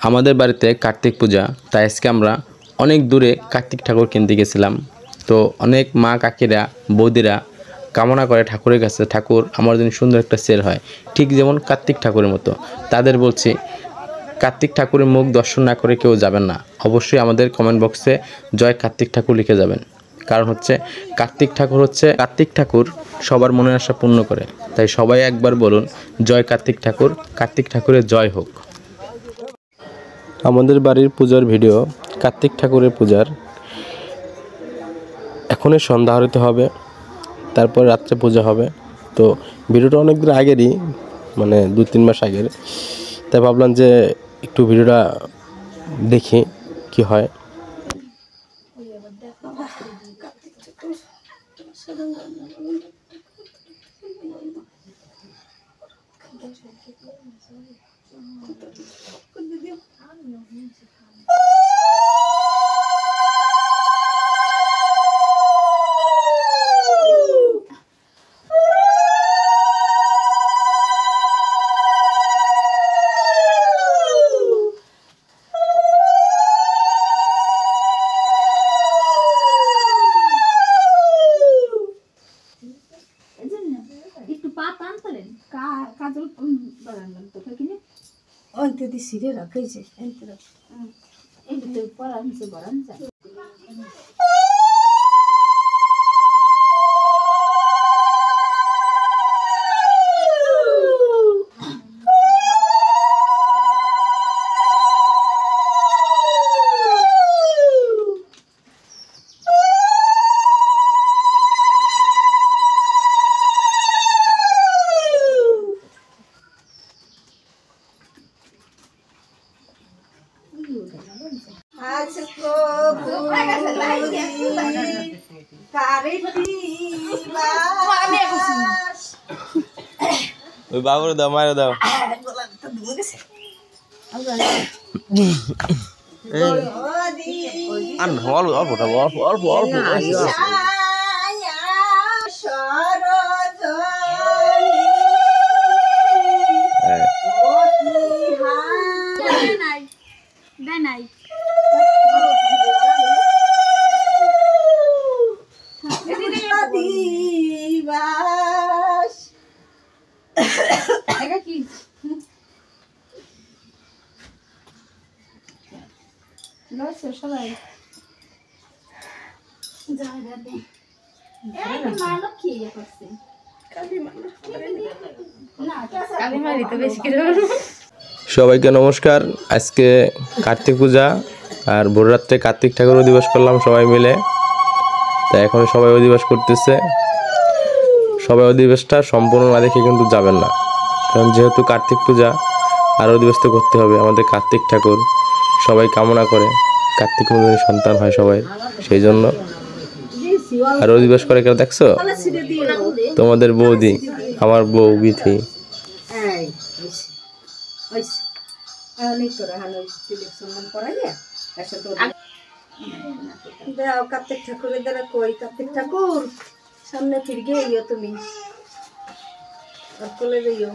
আমাদের বাড়িতে কার্তিক পূজা, তাই আজকে আমরা অনেক দূরে কার্তিক ঠাকুর কিনতে গেছিলাম। তো অনেক মা কাকিরা বৌদিরা কামনা করে ঠাকুরের কাছে, ঠাকুর আমার জন্য সুন্দর একটা সেল হয়, ঠিক যেমন কার্তিক ঠাকুরের মতো। তাদের বলছি, কার্তিক ঠাকুরের মুখ দর্শন না করে কেউ যাবেন না। অবশ্যই আমাদের কমেন্ট বক্সে জয় কার্তিক ঠাকুর লিখে যাবেন। কারণ হচ্ছে কার্তিক ঠাকুর সবার মনের আশা পূর্ণ করে। তাই সবাই একবার বলুন, জয় কার্তিক ঠাকুর, কার্তিক ঠাকুরের জয় হোক। আমাদের বাড়ির পূজার ভিডিও, কার্তিক ঠাকুরের পূজার। এখনই সন্ধ্যা আরতি হবে, তারপর রাত্রে পূজা হবে। তো ভিডিওটা অনেক দিন আগেরই, মানে 2-3 মাস আগের। তাই ভাবলাম যে একটু ভিডিওটা দেখি কি হয়। Antes de seguir a crisis, entre para se balanza. ওই বাবুর দাও, মায়ের দাও। অল্প সবাইকে নমস্কার। আজকে কার্তিক পূজা আর ভোর রাত্রে কার্তিক ঠাকুর অধিবাস করলাম সবাই মিলে। তাই এখন সবাই অধিবাস করতেছে। সবাই অধিবাসটা সম্পূর্ণ না দেখে কিন্তু যাবেন না, কারণ যেহেতু কার্তিক পূজা আর অধিবাস তো করতে হবে। আমাদের কার্তিক ঠাকুর সবাই কামনা করে কার্তিক মধ্যে সন্তান হয় সবাই, সেই জন্য। আর অধিবাস করে কেউ দেখছো? তোমাদের বৌদি, আমার বউ বিথি। কার্তিক ঠাকুরের দ্বারা কই কার্তিক ঠাকুর সামনে ফিরে গিয়ে তুমি কোলে যাইও।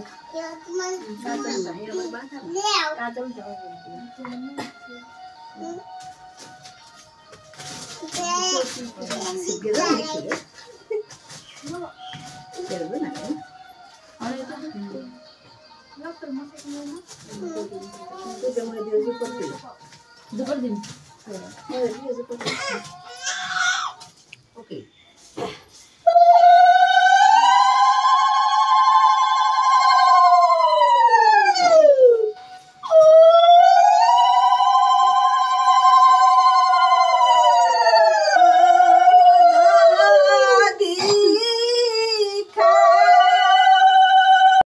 দুপুর দিন